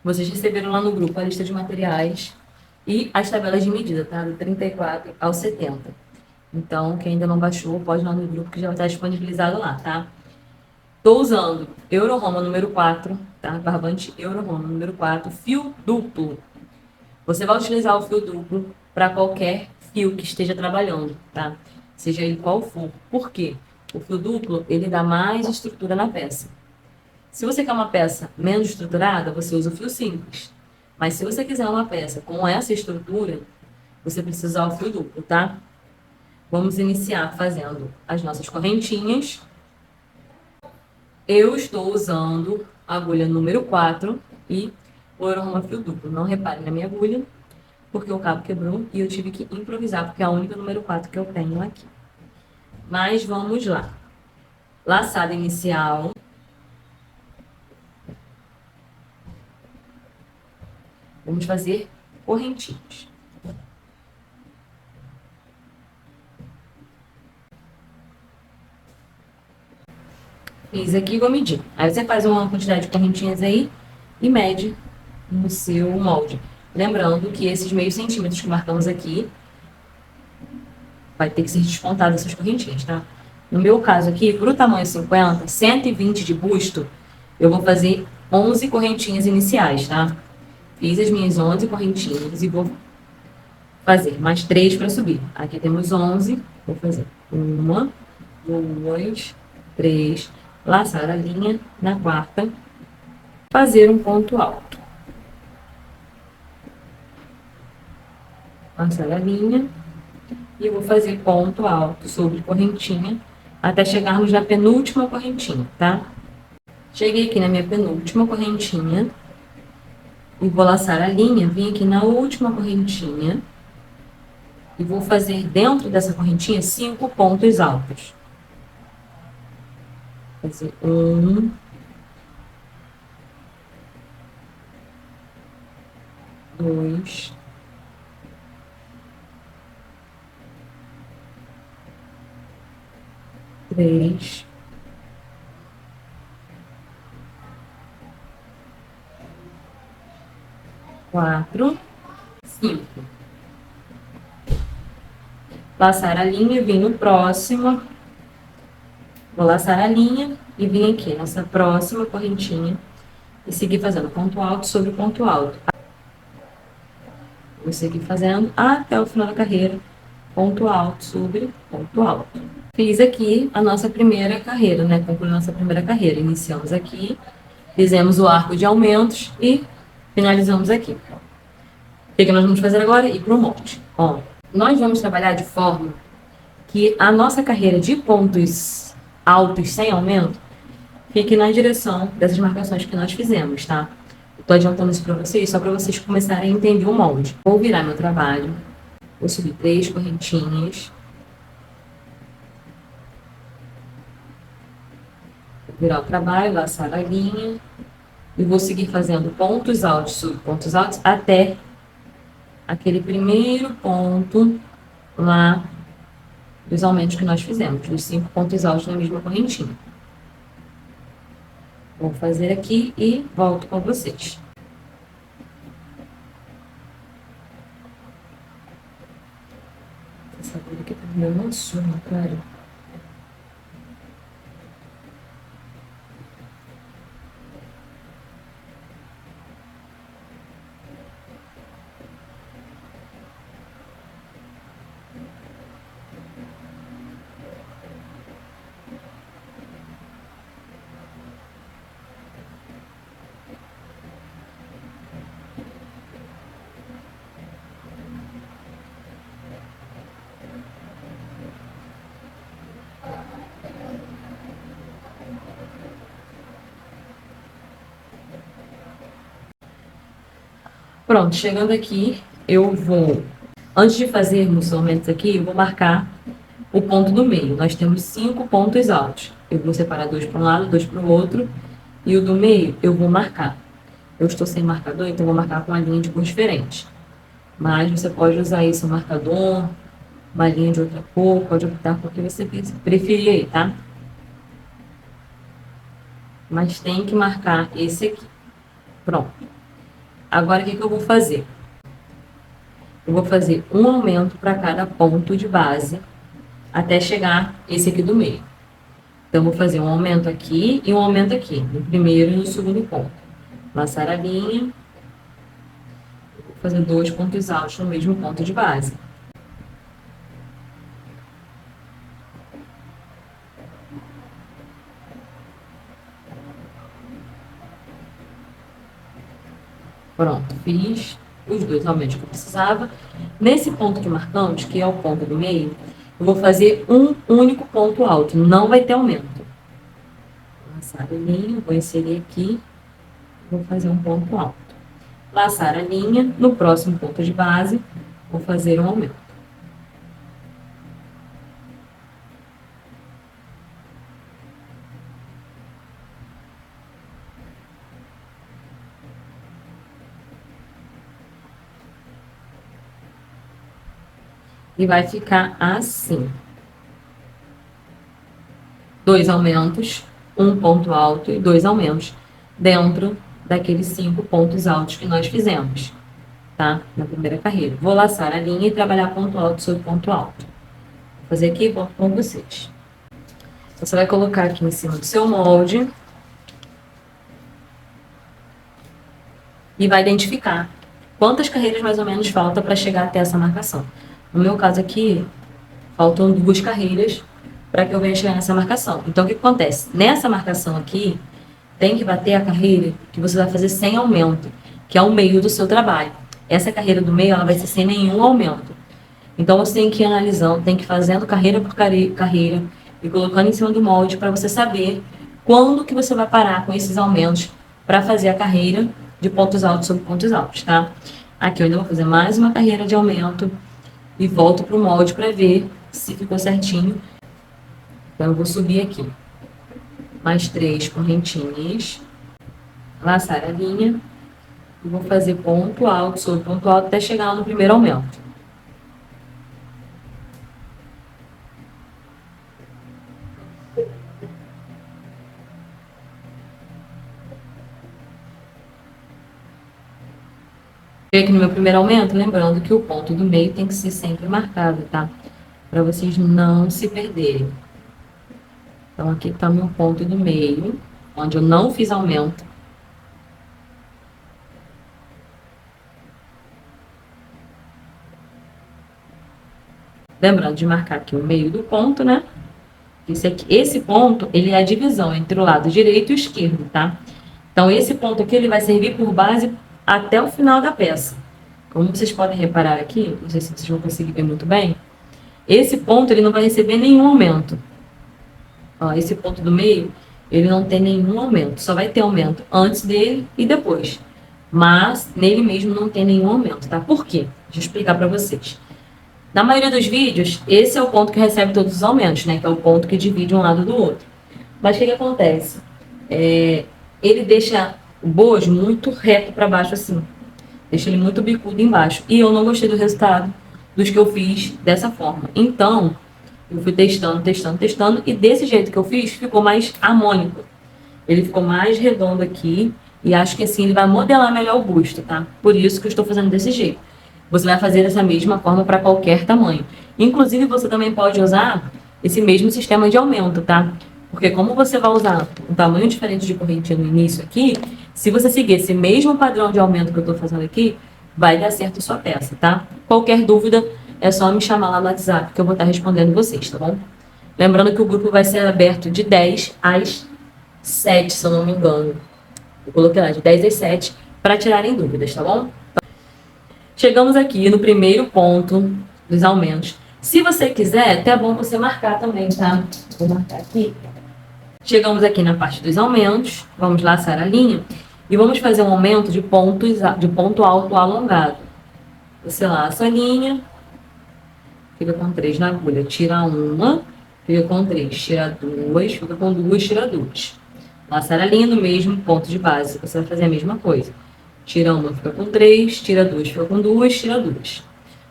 Vocês receberam lá no grupo a lista de materiais e as tabelas de medida, tá? Do 34 ao 70. Então, quem ainda não baixou, pode ir lá no grupo que já vai estar disponibilizado lá, tá? Estou usando Euro-Roma número 4, tá? Barbante Euro-Roma número 4, fio duplo. Você vai utilizar o fio duplo para qualquer fio que esteja trabalhando, tá? Seja ele qual for. Por quê? O fio duplo, ele dá mais estrutura na peça. Se você quer uma peça menos estruturada, você usa o fio simples. Mas se você quiser uma peça com essa estrutura, você precisa usar o fio duplo, tá? Vamos iniciar fazendo as nossas correntinhas. Eu estou usando a agulha número 4 e o Euro-Roma fio duplo. Não repare na minha agulha, porque o cabo quebrou e eu tive que improvisar, porque é a única número 4 que eu tenho aqui. Mas vamos lá. Laçada inicial. Vamos fazer correntinhas. Fiz aqui, vou medir. Aí você faz uma quantidade de correntinhas aí e mede no seu molde. Lembrando que esses meio centímetros que marcamos aqui vai ter que ser descontado essas correntinhas, tá? No meu caso aqui, para o tamanho 50, 120 de busto, eu vou fazer 11 correntinhas iniciais, tá? Fiz as minhas 11 correntinhas e vou fazer mais 3 para subir. Aqui temos 11, vou fazer 1, 2, 3, laçar a linha na quarta, fazer um ponto alto. Laçar a linha e eu vou fazer ponto alto sobre correntinha até chegarmos na penúltima correntinha, tá? Cheguei aqui na minha penúltima correntinha e vou laçar a linha, vim aqui na última correntinha e vou fazer dentro dessa correntinha 5 pontos altos. Vou fazer 1, 2, 3, 4, 5. Laçar a linha, vim no próximo. Vou laçar a linha e vim aqui nessa próxima correntinha e seguir fazendo ponto alto sobre ponto alto. Vou seguir fazendo até o final da carreira, ponto alto sobre ponto alto. Fiz aqui a nossa primeira carreira, né? Concluí nossa primeira carreira. Iniciamos aqui, fizemos o arco de aumentos e finalizamos aqui. O que nós vamos fazer agora? Ir para o molde. Ó, nós vamos trabalhar de forma que a nossa carreira de pontos altos sem aumento fique na direção dessas marcações que nós fizemos, tá? Estou adiantando isso para vocês, só para vocês começarem a entender o molde. Vou virar meu trabalho, vou subir 3 correntinhas. Vou virar o trabalho, laçar a linha e vou seguir fazendo pontos altos sobre pontos altos até aquele primeiro ponto lá dos aumentos que nós fizemos, dos 5 pontos altos na mesma correntinha. Vou fazer aqui e volto com vocês. Essa agulha aqui tá meio maçona, cara. Pronto, chegando aqui, eu vou... Antes de fazermos os aumentos aqui, eu vou marcar o ponto do meio. Nós temos 5 pontos altos. Eu vou separar 2 para um lado, 2 para o outro. E o do meio, eu vou marcar. Eu estou sem marcador, então vou marcar com uma linha de cor diferente. Mas você pode usar aí seu marcador, uma linha de outra cor, pode optar por o que você preferir aí, tá? Mas tem que marcar esse aqui. Pronto. Agora, o que eu vou fazer? Eu vou fazer um aumento para cada ponto de base, até chegar esse aqui do meio. Então, vou fazer um aumento aqui e um aumento aqui, no primeiro e no segundo ponto. Laçar a linha, vou fazer 2 pontos altos no mesmo ponto de base. Pronto, fiz os 2 aumentos que eu precisava. Nesse ponto que marcamos, que é o ponto do meio, eu vou fazer um único ponto alto, não vai ter aumento. Laçar a linha, vou inserir aqui, vou fazer um ponto alto. Laçar a linha, no próximo ponto de base, vou fazer um aumento. E vai ficar assim. 2 aumentos, um ponto alto e 2 aumentos dentro daqueles 5 pontos altos que nós fizemos, tá? Na primeira carreira. Vou laçar a linha e trabalhar ponto alto sobre ponto alto. Vou fazer aqui e volto com vocês. Você vai colocar aqui em cima do seu molde e vai identificar quantas carreiras mais ou menos falta para chegar até essa marcação. No meu caso aqui, faltam 2 carreiras para que eu venha chegar nessa marcação. Então, o que acontece? Nessa marcação aqui, tem que bater a carreira que você vai fazer sem aumento, que é o meio do seu trabalho. Essa carreira do meio, ela vai ser sem nenhum aumento. Então, você tem que ir analisando, tem que ir fazendo carreira por carreira e colocando em cima do molde para você saber quando que você vai parar com esses aumentos para fazer a carreira de pontos altos sobre pontos altos, tá? Aqui eu ainda vou fazer mais uma carreira de aumento e volto para o molde para ver se ficou certinho. Então, eu vou subir aqui. Mais 3 correntinhas. Laçar a linha. E vou fazer ponto alto sobre ponto alto até chegar no primeiro aumento. Aqui no meu primeiro aumento, lembrando que o ponto do meio tem que ser sempre marcado, tá? Para vocês não se perderem. Então, aqui está meu ponto do meio, onde eu não fiz aumento. Lembrando de marcar aqui o meio do ponto, né? Esse ponto, ele é a divisão entre o lado direito e o esquerdo, tá? Então, esse ponto aqui, ele vai servir por base até o final da peça. Como vocês podem reparar aqui, não sei se vocês vão conseguir ver muito bem, esse ponto, ele não vai receber nenhum aumento. Ó, esse ponto do meio, ele não tem nenhum aumento, só vai ter aumento antes dele e depois. Mas, nele mesmo não tem nenhum aumento, tá? Por quê? Deixa eu explicar para vocês. Na maioria dos vídeos, esse é o ponto que recebe todos os aumentos, né? Que é o ponto que divide um lado do outro. Mas o que acontece? Ele deixa o bojo muito reto para baixo assim. Deixa ele muito bicudo embaixo. E eu não gostei do resultado dos que eu fiz dessa forma. Então, eu fui testando. E desse jeito que eu fiz, ficou mais harmônico. Ele ficou mais redondo aqui. E acho que assim ele vai modelar melhor o busto, tá? Por isso que eu estou fazendo desse jeito. Você vai fazer dessa mesma forma para qualquer tamanho. Inclusive, você também pode usar esse mesmo sistema de aumento, tá? Porque como você vai usar um tamanho diferente de correntinha no início aqui, se você seguir esse mesmo padrão de aumento que eu estou fazendo aqui, vai dar certo a sua peça, tá? Qualquer dúvida, é só me chamar lá no WhatsApp que eu vou estar respondendo vocês, tá bom? Lembrando que o grupo vai ser aberto de 10 às 7, se eu não me engano. Eu coloquei lá, de 10 às 7, para tirarem dúvidas, tá bom? Chegamos aqui no primeiro ponto dos aumentos. Se você quiser, é até bom você marcar também, tá? Vou marcar aqui. Chegamos aqui na parte dos aumentos. Vamos laçar a linha. E vamos fazer um aumento de ponto alto alongado. Você laça a linha. Fica com 3 na agulha. Tira uma. Fica com 3. Tira 2. Fica com 2. Tira 2. Laçar a linha no mesmo ponto de base. Você vai fazer a mesma coisa. Tira uma, fica com 3, tira 2, fica com 2, tira 2.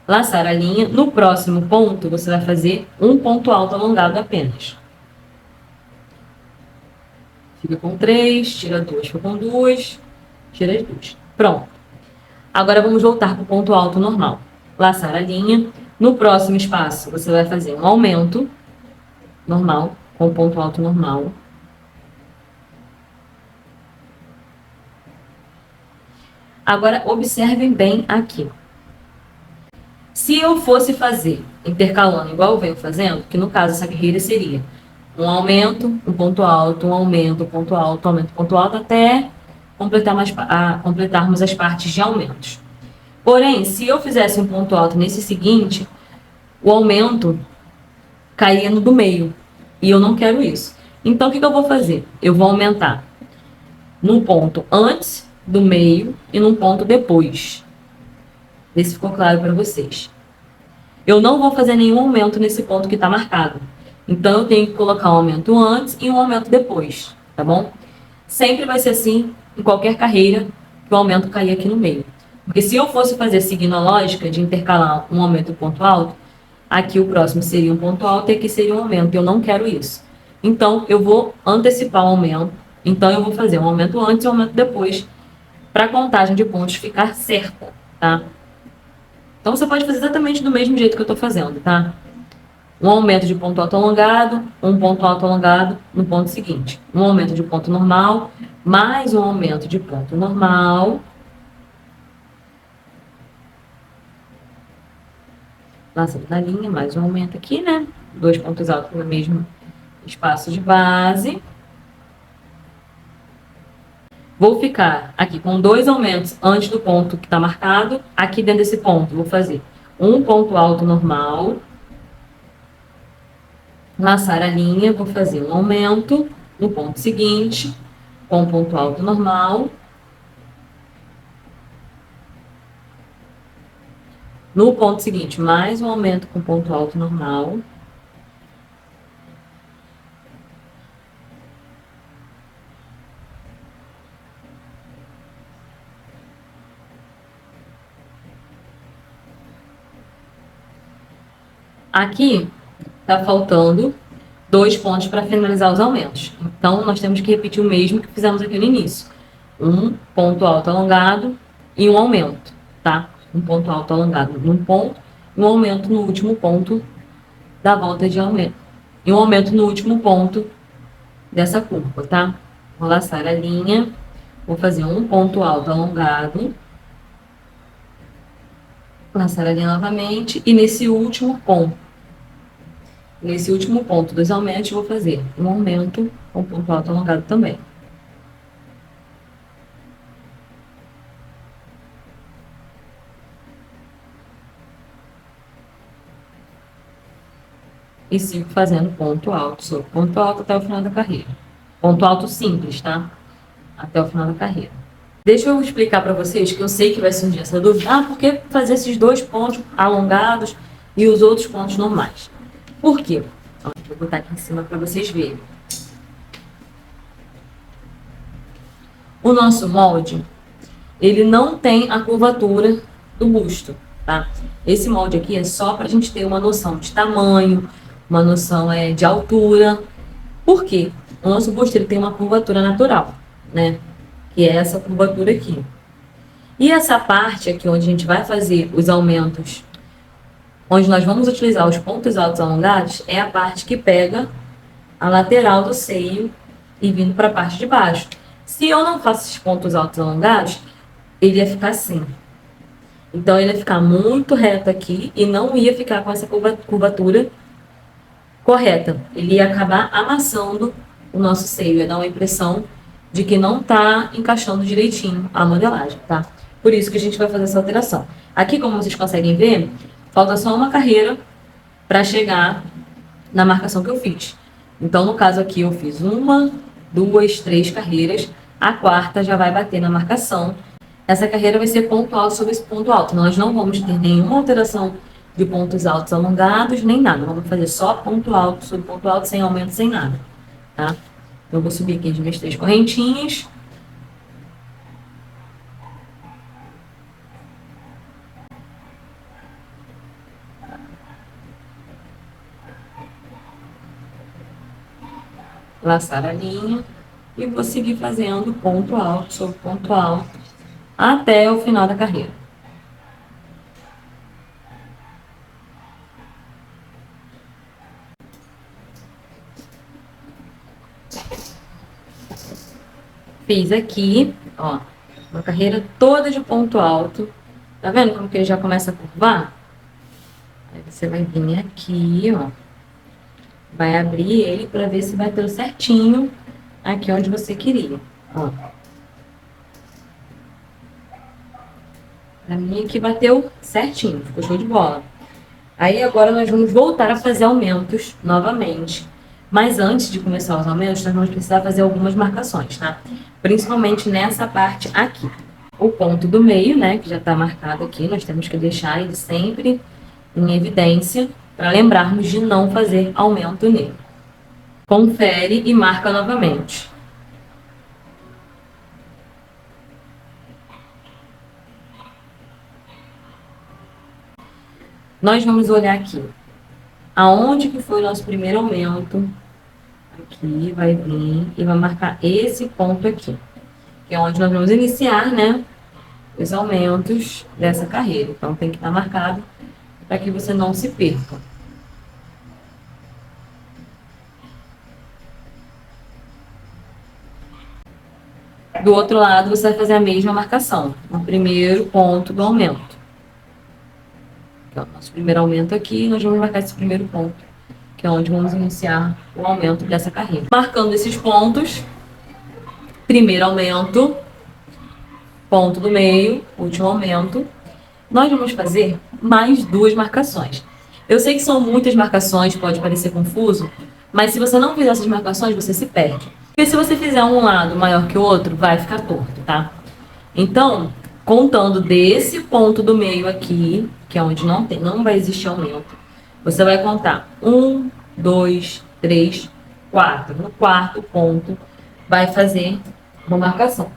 Laçar a linha. No próximo ponto, você vai fazer um ponto alto alongado apenas. Fica com 3, tira 2, fica com 2, tira 2. Pronto. Agora vamos voltar para o ponto alto normal. Laçar a linha. No próximo espaço, você vai fazer um aumento normal, com ponto alto normal. Agora, observem bem aqui. Se eu fosse fazer intercalando igual eu venho fazendo, que no caso essa carreira seria um aumento, um ponto alto, um aumento, um ponto alto, um aumento, um ponto alto, até completarmos as partes de aumentos. Porém, se eu fizesse um ponto alto nesse seguinte, o aumento cairia no do meio. E eu não quero isso. Então, o que eu vou fazer? Eu vou aumentar num ponto antes do meio e num ponto depois. Vê se ficou claro para vocês. Eu não vou fazer nenhum aumento nesse ponto que está marcado. Então, eu tenho que colocar um aumento antes e um aumento depois, tá bom? Sempre vai ser assim em qualquer carreira que o aumento cair aqui no meio. Porque se eu fosse fazer seguindo a lógica de intercalar um aumento e um ponto alto, aqui o próximo seria um ponto alto e aqui seria um aumento. Eu não quero isso. Então, eu vou antecipar o aumento. Então, eu vou fazer um aumento antes e um aumento depois, para a contagem de pontos ficar certa, tá? Então, você pode fazer exatamente do mesmo jeito que eu estou fazendo, tá? Um aumento de ponto alto alongado, um ponto alto alongado no ponto seguinte. Um aumento de ponto normal, mais um aumento de ponto normal. Laçando na linha, mais um aumento aqui, né? 2 pontos altos no mesmo espaço de base. Vou ficar aqui com 2 aumentos antes do ponto que está marcado. Aqui dentro desse ponto, vou fazer um ponto alto normal. Laçar a linha, vou fazer um aumento no ponto seguinte, com ponto alto normal. No ponto seguinte, mais um aumento com ponto alto normal. Aqui tá faltando 2 pontos para finalizar os aumentos. Então, nós temos que repetir o mesmo que fizemos aqui no início. Um ponto alto alongado e um aumento, tá? Um ponto alto alongado num ponto e um aumento no último ponto da volta de aumento. E um aumento no último ponto dessa curva, tá? Vou laçar a linha, vou fazer um ponto alto alongado, laçar a linha novamente, e nesse último ponto dos aumentos, vou fazer um aumento com ponto alto alongado também. E sigo fazendo ponto alto sobre ponto alto até o final da carreira. Ponto alto simples, tá? Até o final da carreira. Deixa eu explicar para vocês, que eu sei que vai surgir essa dúvida. Ah, por que fazer esses 2 pontos alongados e os outros pontos normais? Por quê? Vou botar aqui em cima para vocês verem. O nosso molde, ele não tem a curvatura do busto, tá? Esse molde aqui é só para a gente ter uma noção de tamanho, uma noção de altura. Por quê? O nosso busto ele tem uma curvatura natural, né? Que é essa curvatura aqui. E essa parte aqui, onde a gente vai fazer os aumentos, onde nós vamos utilizar os pontos altos alongados, é a parte que pega a lateral do seio e vindo para a parte de baixo. Se eu não faço esses pontos altos alongados, ele ia ficar assim. Então, ele ia ficar muito reto aqui e não ia ficar com essa curvatura correta. Ele ia acabar amassando o nosso seio, ia dar uma impressão de que não está encaixando direitinho a modelagem, tá? Por isso que a gente vai fazer essa alteração. Aqui, como vocês conseguem ver, falta só uma carreira para chegar na marcação que eu fiz. Então, no caso aqui, eu fiz 1, 2, 3 carreiras. A quarta já vai bater na marcação. Essa carreira vai ser ponto alto sobre esse ponto alto. Nós não vamos ter nenhuma alteração de pontos altos alongados, nem nada. Vamos fazer só ponto alto sobre ponto alto, sem aumento, sem nada, tá? Eu vou subir aqui as minhas 3 correntinhas. Laçar a linha e vou seguir fazendo ponto alto sobre ponto alto até o final da carreira. Fiz aqui, ó, uma carreira toda de ponto alto. Tá vendo como que ele já começa a curvar? Aí você vai vir aqui, ó. Vai abrir ele para ver se bateu certinho aqui onde você queria, ó. Pra mim aqui bateu certinho, ficou show de bola. Aí agora nós vamos voltar a fazer aumentos novamente. Mas antes de começar os aumentos, nós vamos precisar fazer algumas marcações, tá? Principalmente nessa parte aqui. O ponto do meio, né, que já está marcado aqui, nós temos que deixar ele sempre em evidência para lembrarmos de não fazer aumento nele. Confere e marca novamente. Nós vamos olhar aqui. Aonde que foi o nosso primeiro aumento? Aqui vai vir e vai marcar esse ponto aqui, que é onde nós vamos iniciar, né, os aumentos dessa carreira. Então tem que estar marcado para que você não se perca. Do outro lado, você vai fazer a mesma marcação, no primeiro ponto do aumento. Então, nosso primeiro aumento aqui, nós vamos marcar esse primeiro ponto, que é onde vamos iniciar o aumento dessa carreira. Marcando esses pontos, primeiro aumento, ponto do meio, último aumento, nós vamos fazer mais 2 marcações. Eu sei que são muitas marcações, pode parecer confuso, mas se você não fizer essas marcações, você se perde. Porque se você fizer um lado maior que o outro, vai ficar torto, tá? Então, contando desse ponto do meio aqui, que é onde não vai existir aumento, você vai contar 1, 2, 3, 4. No quarto ponto, vai fazer uma marcação.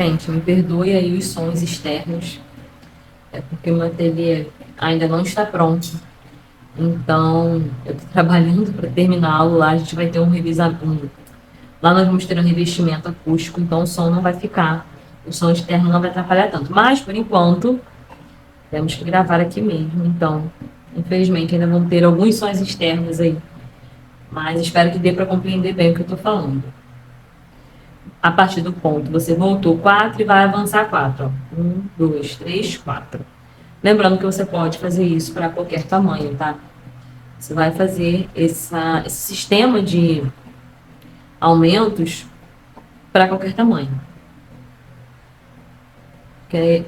Gente, me perdoe aí os sons externos, é porque o meu ateliê ainda não está pronto. Então, eu estou trabalhando para terminá-lo. Lá a gente vai ter um revisamento. Lá nós vamos ter um revestimento acústico, então o som não vai ficar, o som externo não vai atrapalhar tanto. Mas, por enquanto, temos que gravar aqui mesmo. Então, infelizmente, ainda vão ter alguns sons externos aí. Mas espero que dê para compreender bem o que eu estou falando. A partir do ponto, você voltou 4 e vai avançar 4. 1, 2, 3, 4. Lembrando que você pode fazer isso para qualquer tamanho, tá? Você vai fazer esse sistema de aumentos para qualquer tamanho. Okay?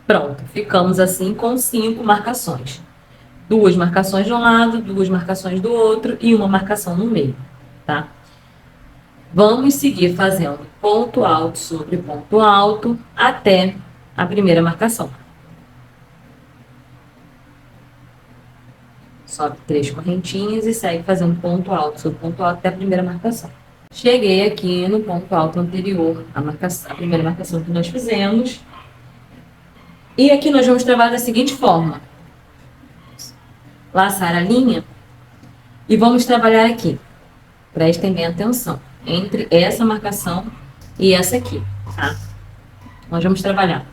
Pronto, ficamos assim com 5 marcações. 2 marcações de um lado, 2 marcações do outro e uma marcação no meio, tá? Vamos seguir fazendo ponto alto sobre ponto alto até a primeira marcação. Sobe 3 correntinhas e segue fazendo ponto alto sobre ponto alto até a primeira marcação. Cheguei aqui no ponto alto anterior, a primeira marcação que nós fizemos. E aqui nós vamos trabalhar da seguinte forma. Laçar a linha e vamos trabalhar aqui. Prestem bem atenção. Entre essa marcação e essa aqui, tá? Nós vamos trabalhar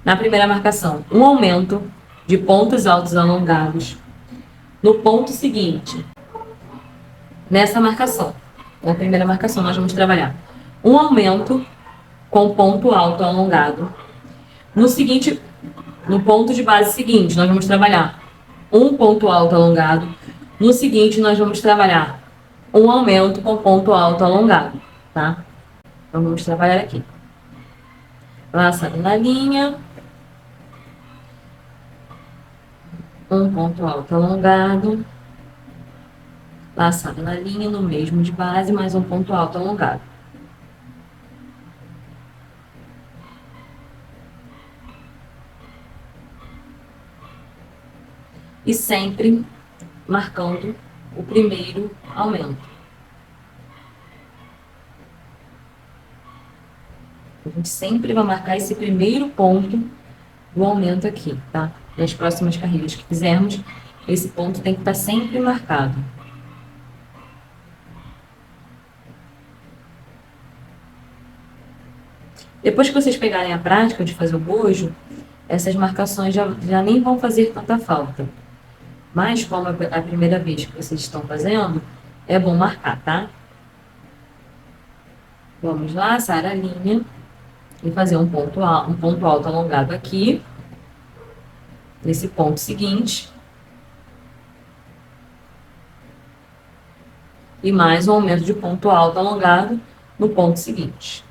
na primeira marcação um aumento de pontos altos alongados. No ponto seguinte, nessa marcação, na primeira marcação, nós vamos trabalhar um aumento com ponto alto alongado. No seguinte, no ponto de base seguinte, nós vamos trabalhar um ponto alto alongado. No seguinte, nós vamos trabalhar um aumento com ponto alto alongado, tá? Então, vamos trabalhar aqui. Laçado na linha. Um ponto alto alongado. Laçado na linha, no mesmo de base, mais um ponto alto alongado. E sempre marcando o primeiro aumento. A gente sempre vai marcar esse primeiro ponto do aumento aqui, tá? Nas próximas carreiras que fizermos, esse ponto tem que estar sempre marcado. Depois que vocês pegarem a prática de fazer o bojo, essas marcações já nem vão fazer tanta falta. Mas, como é a primeira vez que vocês estão fazendo, é bom marcar, tá? Vamos lá, assar a linha e fazer um ponto alto alongado aqui, nesse ponto seguinte. E mais um aumento de ponto alto alongado no ponto seguinte.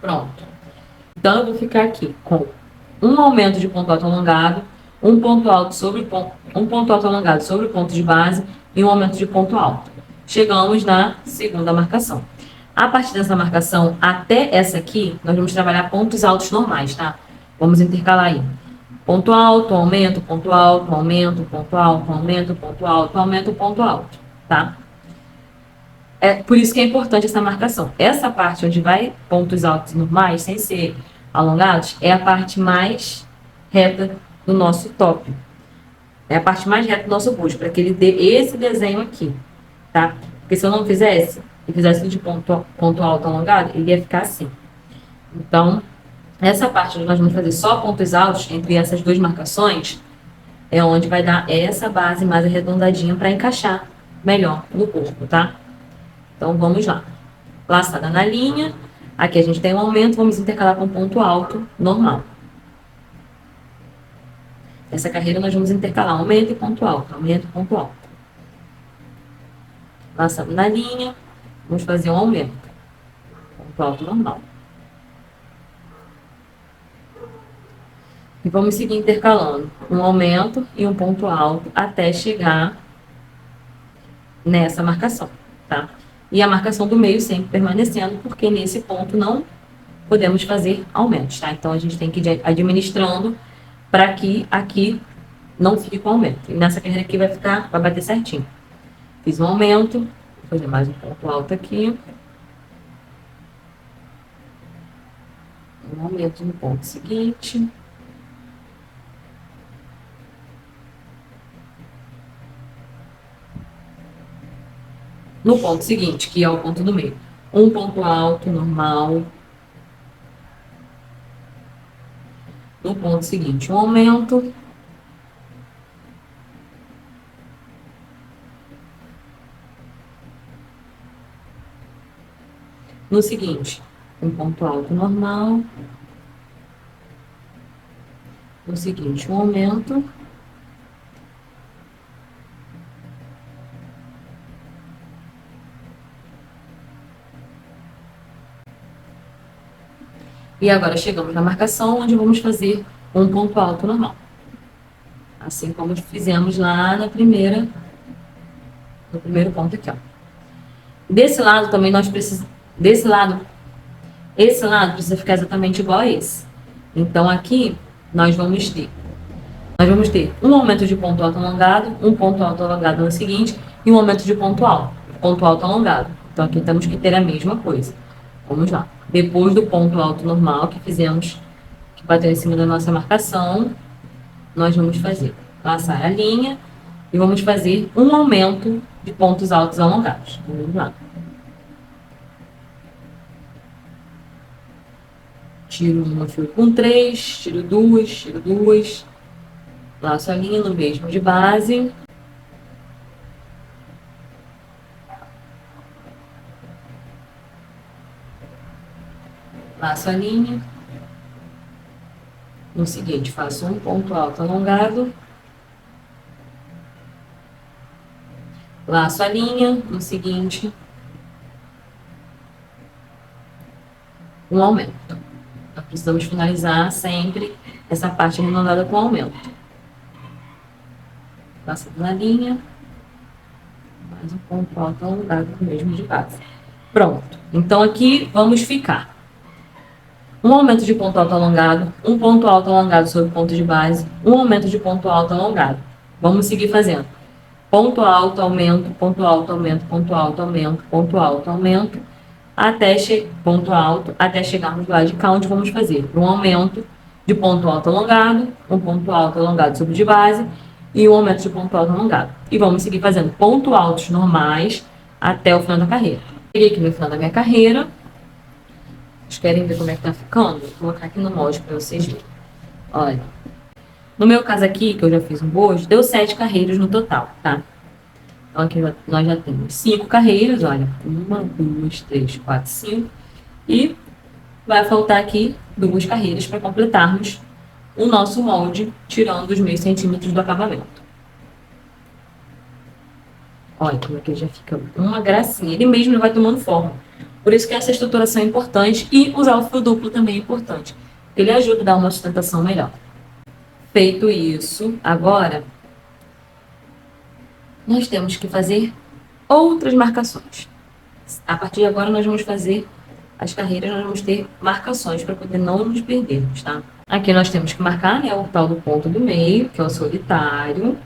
Pronto. Então, eu vou ficar aqui com um aumento de ponto alto alongado, um ponto alto alongado sobre o ponto de base e um aumento de ponto alto. Chegamos na segunda marcação. A partir dessa marcação até essa aqui, nós vamos trabalhar pontos altos normais, tá? Vamos intercalar aí. Ponto alto, aumento, ponto alto, aumento, ponto alto, aumento, ponto alto, aumento, ponto alto, tá? É por isso que é importante essa marcação. Essa parte onde vai pontos altos normais, sem ser alongados, é a parte mais reta do nosso top. É a parte mais reta do nosso busto, para que ele dê esse desenho aqui, tá? Porque se eu não fizesse, e fizesse de ponto alto alongado, ele ia ficar assim. Então, essa parte onde nós vamos fazer só pontos altos, entre essas duas marcações, é onde vai dar essa base mais arredondadinha para encaixar melhor no corpo, tá? Então, vamos lá. Laçada na linha. Aqui a gente tem um aumento, vamos intercalar com ponto alto normal. Essa carreira nós vamos intercalar aumento e ponto alto, aumento e ponto alto. Laçado na linha, vamos fazer um aumento. Ponto alto normal. E vamos seguir intercalando um aumento e um ponto alto até chegar nessa marcação, tá? E a marcação do meio sempre permanecendo, porque nesse ponto não podemos fazer aumentos, tá? Então, a gente tem que ir administrando para que aqui não fique com aumento. E nessa carreira aqui vai bater certinho. Fiz um aumento, vou fazer mais um ponto alto aqui. Um aumento no ponto seguinte. No ponto seguinte, que é o ponto do meio. Um ponto alto, normal. No ponto seguinte, um aumento. No seguinte, um ponto alto normal. No seguinte, um aumento. E agora chegamos na marcação, onde vamos fazer um ponto alto normal. Assim como fizemos lá no primeiro ponto aqui, ó. Desse lado também nós precisamos... esse lado precisa ficar exatamente igual a esse. Então, aqui, nós vamos ter um aumento de ponto alto alongado, um ponto alto alongado no seguinte, e um aumento de ponto alto alongado. Então, aqui temos que ter a mesma coisa. Vamos lá. Depois do ponto alto normal que fizemos, que bateu em cima da nossa marcação, nós vamos fazer laçar a linha e vamos fazer um aumento de pontos altos alongados. Vamos lá. Tiro uma, fio com 3, tiro duas, laço a linha no mesmo de base. Laço a linha. No seguinte, faço um ponto alto alongado. Laço a linha. No seguinte, um aumento. Nós precisamos finalizar sempre essa parte arredondada com aumento. Laço na linha. Mais um ponto alto alongado no mesmo de base. Pronto. Então, aqui vamos ficar um aumento de ponto alto alongado, um ponto alto alongado sobre o ponto de base, um aumento de ponto alto alongado. Vamos seguir fazendo ponto alto, aumento, ponto alto, aumento, ponto alto, aumento, ponto alto, aumento, até ponto alto, até chegarmos lá de cá, onde vamos fazer um aumento de ponto alto alongado, um ponto alto alongado sobre de base e um aumento de ponto alto alongado. E vamos seguir fazendo ponto altos normais até o final da carreira. Cheguei aqui no final da minha carreira. Vocês querem ver como é que tá ficando? Vou colocar aqui no molde para vocês verem. Olha. No meu caso aqui, que eu já fiz um bojo, deu 7 carreiras no total, tá? Então aqui nós já temos 5 carreiras, olha. 1, 2, 3, 4, 5. E vai faltar aqui 2 carreiras para completarmos o nosso molde, tirando os meus centímetros do acabamento. Olha como é que ele já fica uma gracinha. Ele mesmo vai tomando forma. Por isso que essa estruturação é importante e usar o fio duplo também é importante. Ele ajuda a dar uma sustentação melhor. Feito isso, agora nós temos que fazer outras marcações. A partir de agora nós vamos fazer as carreiras, nós vamos ter marcações para poder não nos perdermos, tá? Aqui nós temos que marcar, né, o tal do ponto do meio, que é o solitário.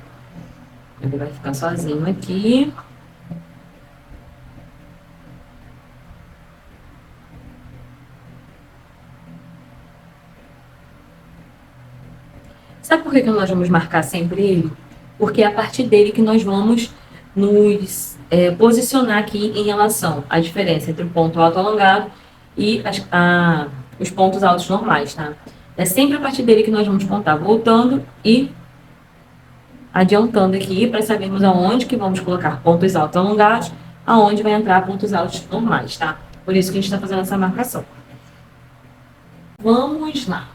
Ele vai ficar sozinho aqui. Sabe por que nós vamos marcar sempre ele? Porque é a partir dele que nós vamos nos posicionar aqui em relação à diferença entre o ponto alto alongado e os pontos altos normais, tá? É sempre a partir dele que nós vamos contar, voltando e adiantando aqui para sabermos aonde que vamos colocar pontos altos alongados, aonde vai entrar pontos altos normais, tá? Por isso que a gente está fazendo essa marcação. Vamos lá.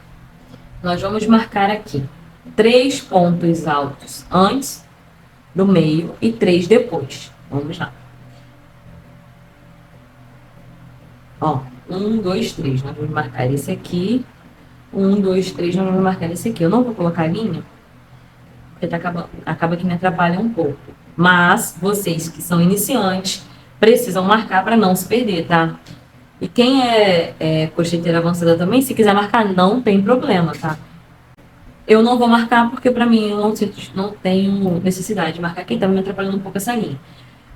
Nós vamos marcar aqui 3 pontos altos antes do meio e 3 depois. Vamos lá. Ó, 1, 2, 3. Nós vamos marcar esse aqui. 1, 2, 3. Nós vamos marcar esse aqui. Eu não vou colocar linha, porque acaba que me atrapalha um pouco. Mas vocês que são iniciantes precisam marcar para não se perder, tá? E quem é cocheteira avançada também, se quiser marcar, não tem problema, tá? Eu não vou marcar porque para mim eu não tenho necessidade de marcar aqui, tá me atrapalhando um pouco essa linha.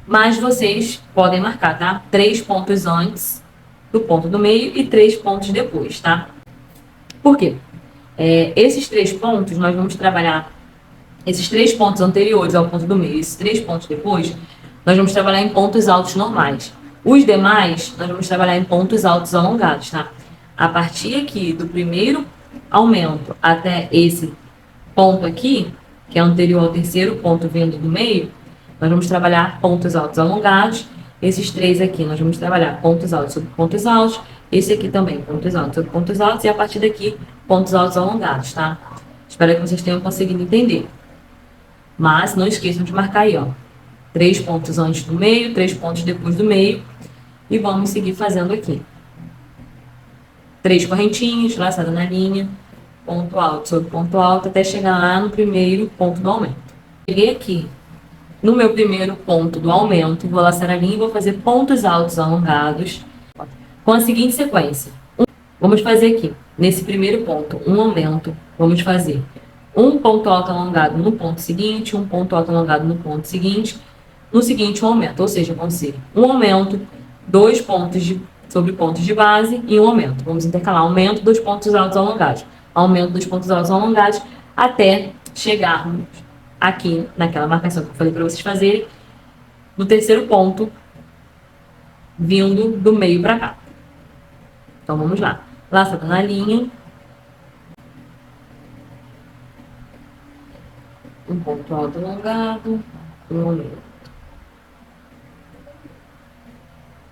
Mas vocês podem marcar, tá? 3 pontos antes do ponto do meio e 3 pontos depois, tá? Por quê? Esses 3 pontos, nós vamos trabalhar, esses 3 pontos anteriores ao ponto do meio, esses 3 pontos depois, nós vamos trabalhar em pontos altos normais. Os demais, nós vamos trabalhar em pontos altos alongados, tá? A partir aqui do primeiro aumento até esse ponto aqui, que é anterior ao terceiro ponto vindo do meio, nós vamos trabalhar pontos altos alongados. Esses 3 aqui, nós vamos trabalhar pontos altos sobre pontos altos. Esse aqui também, pontos altos sobre pontos altos. E a partir daqui, pontos altos alongados, tá? Espero que vocês tenham conseguido entender. Mas não esqueçam de marcar aí, ó. 3 pontos antes do meio, 3 pontos depois do meio. E vamos seguir fazendo aqui. 3 correntinhas, laçada na linha, ponto alto sobre ponto alto, até chegar lá no primeiro ponto do aumento. Cheguei aqui no meu primeiro ponto do aumento, vou laçar a linha e vou fazer pontos altos alongados com a seguinte sequência. Vamos fazer aqui, nesse primeiro ponto, um aumento, vamos fazer um ponto alto alongado no ponto seguinte, um ponto alto alongado no ponto seguinte, no seguinte um aumento, ou seja, vão ser um aumento, 2 pontos sobre pontos de base e um aumento. Vamos intercalar aumento dos pontos altos alongados, aumento dos pontos altos alongados, até chegarmos aqui naquela marcação que eu falei para vocês fazerem, no terceiro ponto, vindo do meio para cá. Então vamos lá. Laçada na linha. Um ponto alto alongado, um aumento.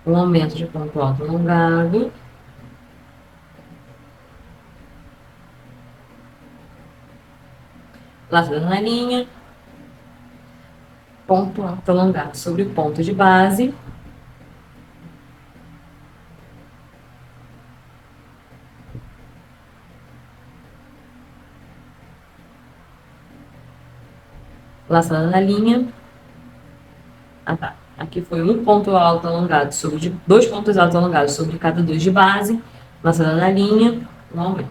Um aumento de ponto alto alongado. Laçada na linha. Ponto alto alongado sobre o ponto de base. Laçada na linha. Ah, tá. Aqui foi um ponto alto alongado sobre 2 pontos altos alongados sobre cada 2 de base. Laçada na linha, um aumento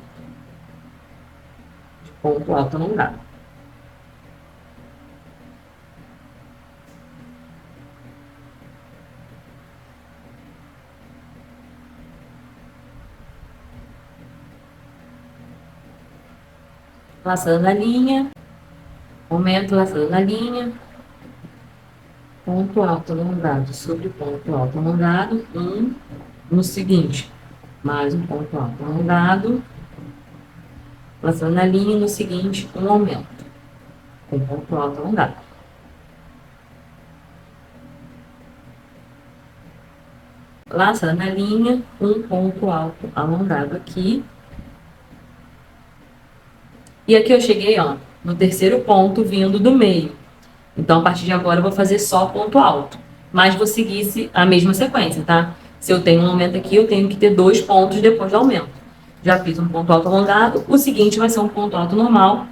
de ponto alto alongado. laçando na linha, aumento, laçando na linha, ponto alto alongado sobre ponto alto alongado, no seguinte, mais um ponto alto alongado, laçando na linha, no seguinte, um aumento, com ponto alto alongado. Laçando na linha, um ponto alto alongado aqui. E aqui eu cheguei, ó, no terceiro ponto vindo do meio. Então, a partir de agora, eu vou fazer só ponto alto. Mas vou seguir a mesma sequência, tá? Se eu tenho um aumento aqui, eu tenho que ter 2 pontos depois do aumento. Já fiz um ponto alto alongado, o seguinte vai ser um ponto alto normal,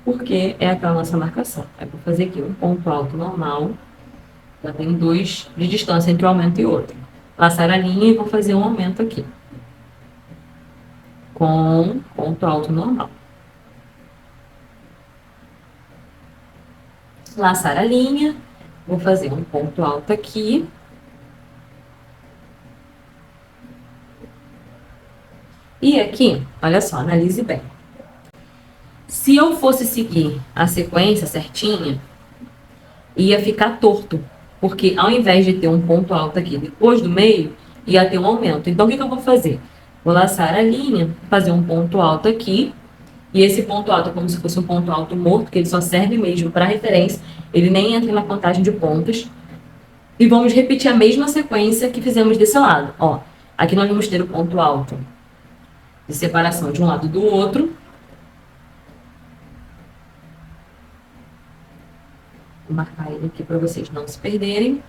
porque é aquela nossa marcação. Aí, vou fazer aqui um ponto alto normal. Já tem 2 de distância entre um aumento e outro. Laçar a linha e vou fazer um aumento aqui. Com ponto alto normal. Laçar a linha, vou fazer um ponto alto aqui. E aqui, olha só, analise bem. Se eu fosse seguir a sequência certinha, ia ficar torto, porque ao invés de ter um ponto alto aqui depois do meio, ia ter um aumento. Então, o que eu vou fazer? Vou laçar a linha, fazer um ponto alto aqui, e esse ponto alto é como se fosse um ponto alto morto, que ele só serve mesmo para referência, ele nem entra na contagem de pontos. E vamos repetir a mesma sequência que fizemos desse lado. Ó, aqui nós vamos ter o ponto alto de separação de um lado do outro. Vou marcar ele aqui para vocês não se perderem.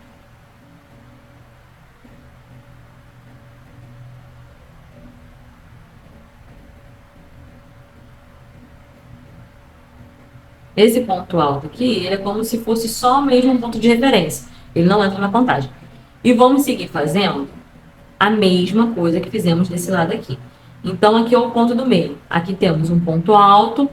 Esse ponto alto aqui, ele é como se fosse só mesmo um ponto de referência. Ele não entra na contagem. E vamos seguir fazendo a mesma coisa que fizemos desse lado aqui. Então, aqui é o ponto do meio. Aqui temos um ponto alto,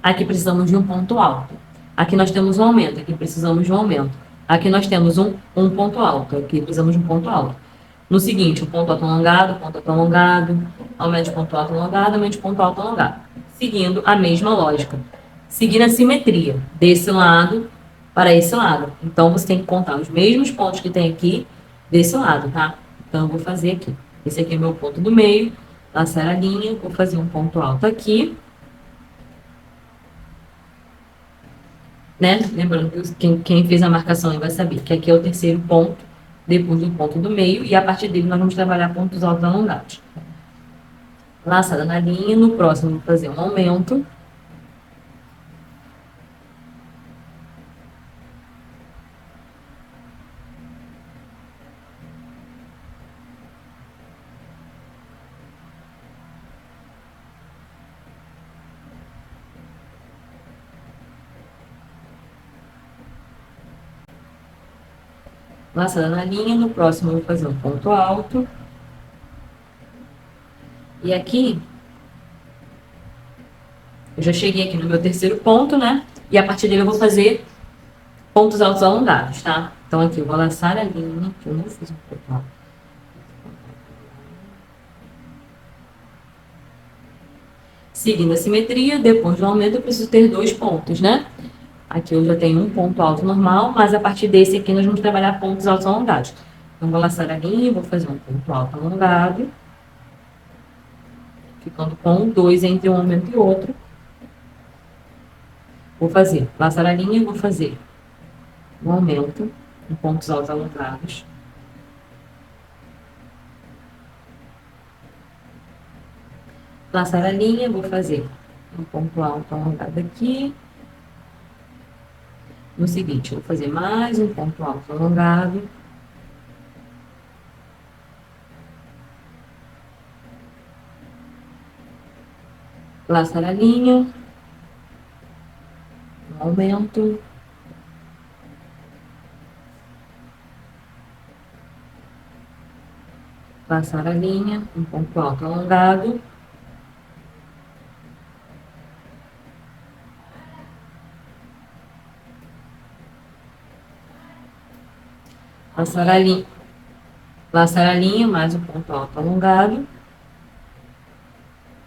aqui precisamos de um ponto alto. Aqui nós temos um aumento, aqui precisamos de um aumento. Aqui nós temos um ponto alto, aqui precisamos de um ponto alto. No seguinte, o ponto alto, aumento de ponto alto alongado, aumento de ponto alto alongado. Seguindo a mesma lógica. Seguindo a simetria, desse lado para esse lado. Então, você tem que contar os mesmos pontos que tem aqui desse lado, tá? Então, eu vou fazer aqui. Esse aqui é meu ponto do meio, laçar a linha, vou fazer um ponto alto aqui. Né? Lembrando que quem fez a marcação vai saber que aqui é o terceiro ponto, depois do ponto do meio, e a partir dele nós vamos trabalhar pontos altos alongados. Laçada na linha, no próximo vou fazer um aumento. Laçada na linha, no próximo eu vou fazer um ponto alto. E aqui, eu já cheguei aqui no meu terceiro ponto, né? E a partir dele eu vou fazer pontos altos alongados, tá? Então aqui eu vou laçar a linha, que eu não fiz um ponto alto. Seguindo a simetria, depois do aumento eu preciso ter 2 pontos, né? Aqui eu já tenho um ponto alto normal, mas a partir desse aqui nós vamos trabalhar pontos altos alongados. Então, vou laçar a linha, vou fazer um ponto alto alongado, ficando com 2 entre um aumento e outro. Vou fazer, laçar a linha, vou fazer um aumento em pontos altos alongados. Laçar a linha, vou fazer um ponto alto alongado aqui. No seguinte, eu vou fazer mais um ponto alto alongado. Laçar a linha. Um aumento. Laçar a linha, um ponto alto alongado. Laçar a linha, mais um ponto alto alongado.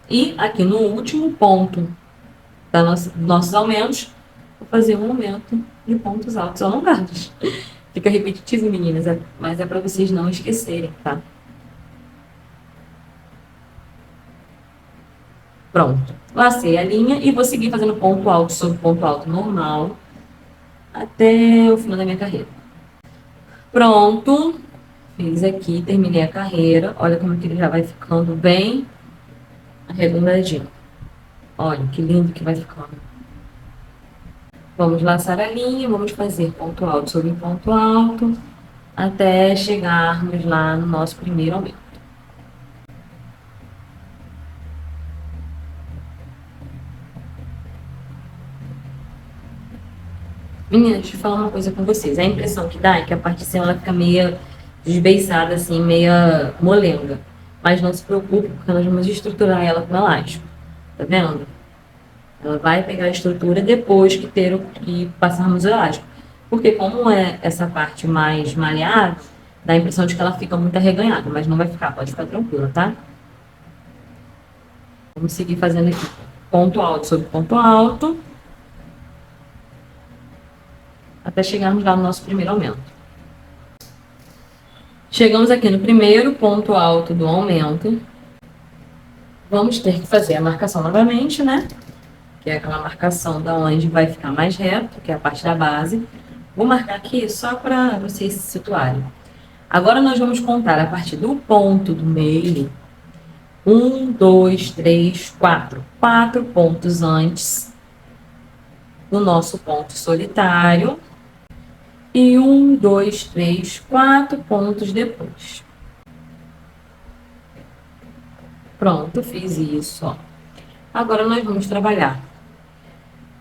E aqui no último ponto nossos aumentos, vou fazer um aumento de pontos altos alongados. Fica repetitivo, meninas, mas é para vocês não esquecerem, tá? Pronto. Lacei a linha e vou seguir fazendo ponto alto sobre ponto alto normal até o final da minha carreira. Pronto. Fiz aqui, terminei a carreira. Olha como que ele já vai ficando bem arredondadinho. Olha que lindo que vai ficando. Vamos laçar a linha, vamos fazer ponto alto sobre ponto alto até chegarmos lá no nosso primeiro aumento. Meninas, deixa eu falar uma coisa com vocês. A impressão que dá é que a parte de cima ela fica meia desbeiçada, assim, meia molenga. Mas não se preocupe, porque nós vamos estruturar ela com elástico. Tá vendo? Ela vai pegar a estrutura depois que passarmos o elástico. Porque como é essa parte mais maleável, dá a impressão de que ela fica muito arreganhada, mas não vai ficar, pode ficar tranquila, tá? Vamos seguir fazendo aqui ponto alto sobre ponto alto, até chegarmos lá no nosso primeiro aumento. Chegamos aqui no primeiro ponto alto do aumento. Vamos ter que fazer a marcação novamente, né? Que é aquela marcação da onde vai ficar mais reto, que é a parte da base. Vou marcar aqui só para vocês se situarem. Agora nós vamos contar a partir do ponto do meio. 1, 2, 3, 4. 4 pontos antes do nosso ponto solitário. E 1, 2, 3, 4 pontos depois. Pronto, fiz isso, ó. Agora nós vamos trabalhar.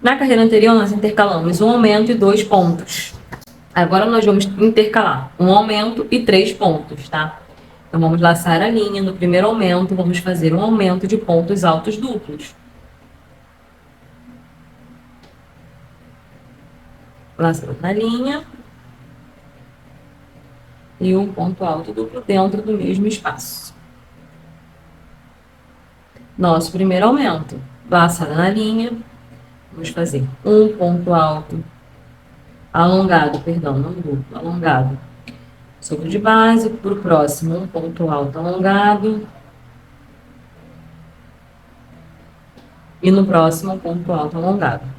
Na carreira anterior, nós intercalamos um aumento e 2 pontos. Agora nós vamos intercalar um aumento e 3 pontos, tá? Então, vamos laçar a linha. No primeiro aumento, vamos fazer um aumento de pontos altos duplos. Laçando na linha. E um ponto alto duplo dentro do mesmo espaço. Nosso primeiro aumento. Laçada na linha. Vamos fazer um ponto alto alongado, perdão, não duplo, alongado. Sobre de base, para o próximo, um ponto alto alongado. E no próximo, um ponto alto alongado.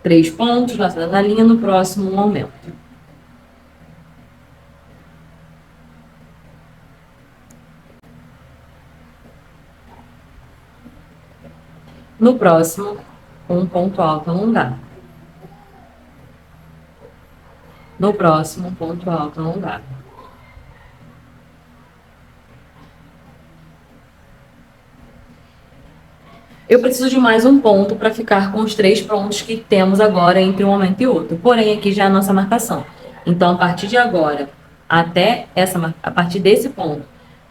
Três pontos, laçada na linha, no próximo, um aumento. No próximo, um ponto alto alongado. No próximo, um ponto alto alongado. Eu preciso de mais um ponto para ficar com os 3 pontos que temos agora entre um aumento e outro. Porém, aqui já é a nossa marcação. Então, a partir de agora, a partir desse ponto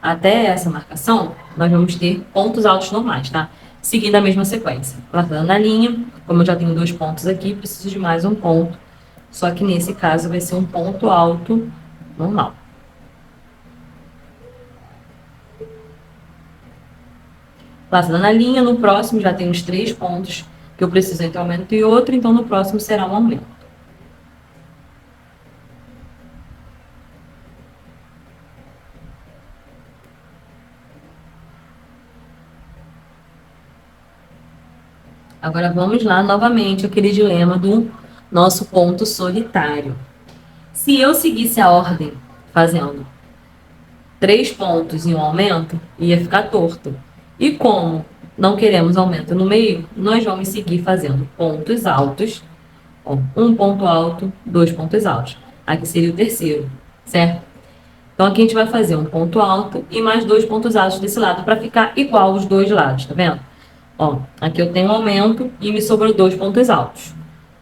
até essa marcação, nós vamos ter pontos altos normais, tá? Seguindo a mesma sequência. Laçando na linha, como eu já tenho 2 pontos aqui, preciso de mais um ponto. Só que nesse caso vai ser um ponto alto normal. Laçada na linha, no próximo já tem os 3 pontos que eu preciso entre um aumento e outro, então no próximo será um aumento. Agora vamos lá novamente aquele dilema do nosso ponto solitário. Se eu seguisse a ordem fazendo 3 pontos e um aumento, ia ficar torto. E como não queremos aumento no meio, nós vamos seguir fazendo pontos altos. Ó, um ponto alto, 2 pontos altos. Aqui seria o terceiro, certo? Então, aqui a gente vai fazer um ponto alto e mais 2 pontos altos desse lado para ficar igual os dois lados, tá vendo? Ó, aqui eu tenho um aumento e me sobrou 2 pontos altos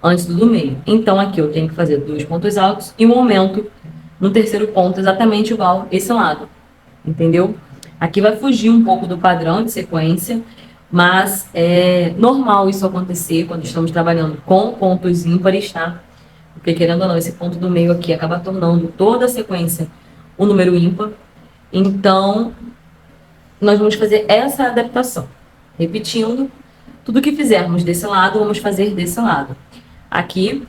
antes do meio. Então, aqui eu tenho que fazer 2 pontos altos e um aumento no terceiro ponto exatamente igual esse lado, entendeu? Aqui vai fugir um pouco do padrão de sequência, mas é normal isso acontecer quando estamos trabalhando com pontos ímpares, tá? Porque, querendo ou não, esse ponto do meio aqui acaba tornando toda a sequência um número ímpar. Então, nós vamos fazer essa adaptação. Repetindo, tudo que fizermos desse lado, vamos fazer desse lado. Aqui,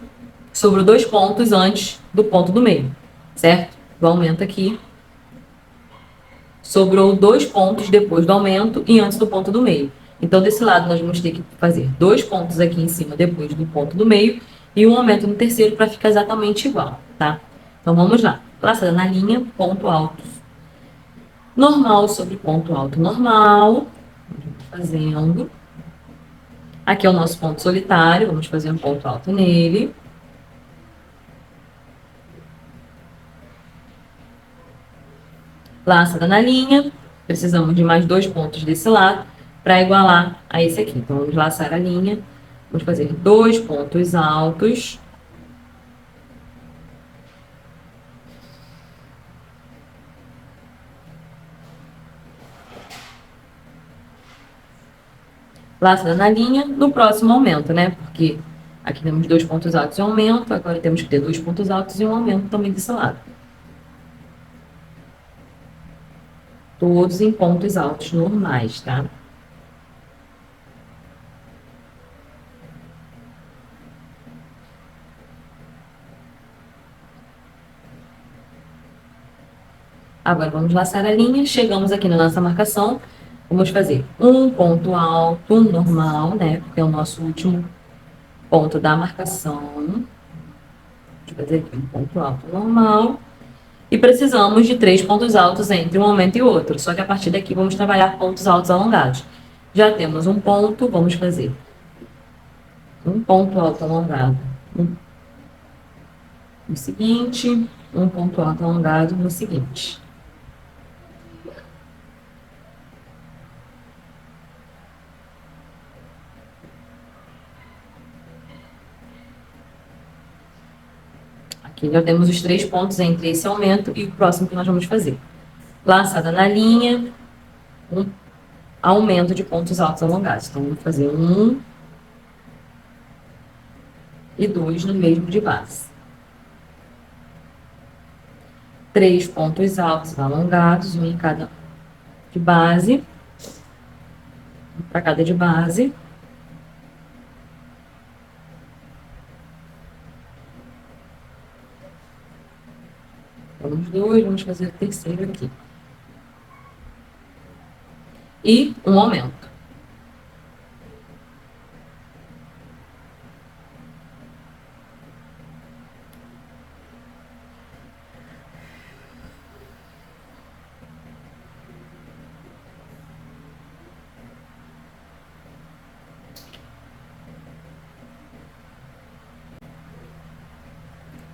sobrou 2 pontos antes do ponto do meio, certo? Do aumento aqui. Sobrou 2 pontos depois do aumento e antes do ponto do meio. Então, desse lado, nós vamos ter que fazer 2 pontos aqui em cima depois do ponto do meio e um aumento no terceiro para ficar exatamente igual, tá? Então, vamos lá. Laçada na linha, ponto alto. Normal sobre ponto alto normal. Fazendo. Aqui é o nosso ponto solitário, vamos fazer um ponto alto nele. Laçada na linha, precisamos de mais 2 pontos desse lado para igualar a esse aqui. Então, vamos laçar a linha, vamos fazer 2 pontos altos. Laçada na linha, no próximo aumento, né? Porque aqui temos 2 pontos altos e um aumento, agora temos que ter 2 pontos altos e um aumento também desse lado. Todos em pontos altos normais, tá? Agora vamos laçar a linha, chegamos aqui na nossa marcação, vamos fazer um ponto alto normal, né? Porque é o nosso último ponto da marcação. Deixa eu fazer aqui um ponto alto normal. E precisamos de 3 pontos altos entre um aumento e outro. Só que a partir daqui vamos trabalhar pontos altos alongados. Já temos um ponto, vamos fazer um ponto alto alongado no seguinte, um ponto alto alongado no seguinte. Aqui já temos os 3 pontos entre esse aumento e o próximo que nós vamos fazer. Laçada na linha, um aumento de pontos altos alongados. Então, vamos fazer 1 e 2 no mesmo de base. 3 pontos altos alongados, um em cada de base, para cada de base. Vamos 2, vamos fazer o terceiro aqui. E um aumento.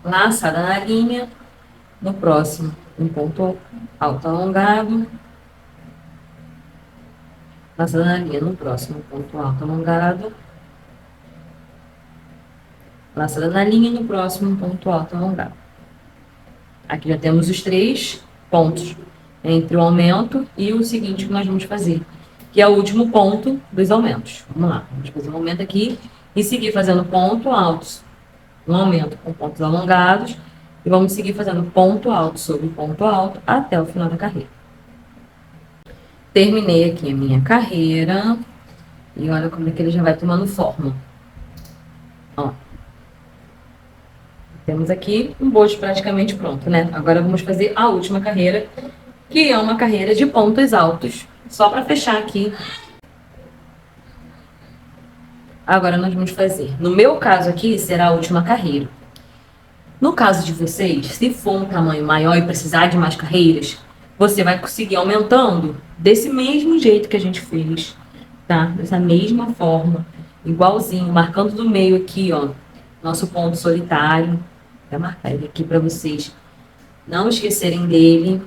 Laçada na linha. No próximo, um ponto alto alongado. Laçada na linha, no próximo, ponto alto alongado. Laçada na linha, no próximo, ponto alto alongado. Aqui já temos os 3 pontos entre o aumento e o seguinte que nós vamos fazer, que é o último ponto dos aumentos. Vamos lá, vamos fazer um aumento aqui e seguir fazendo ponto altos, um aumento com pontos alongados, e vamos seguir fazendo ponto alto sobre ponto alto até o final da carreira. Terminei aqui a minha carreira. E olha como é que ele já vai tomando forma. Ó. Temos aqui um bojo praticamente pronto, né? Agora vamos fazer a última carreira, que é uma carreira de pontos altos. Só para fechar aqui. Agora nós vamos fazer. No meu caso aqui, será a última carreira. No caso de vocês, se for um tamanho maior e precisar de mais carreiras, você vai conseguir aumentando desse mesmo jeito que a gente fez, tá? Dessa mesma forma, igualzinho, marcando do meio aqui, ó, nosso ponto solitário. Vou marcar ele aqui para vocês não esquecerem dele,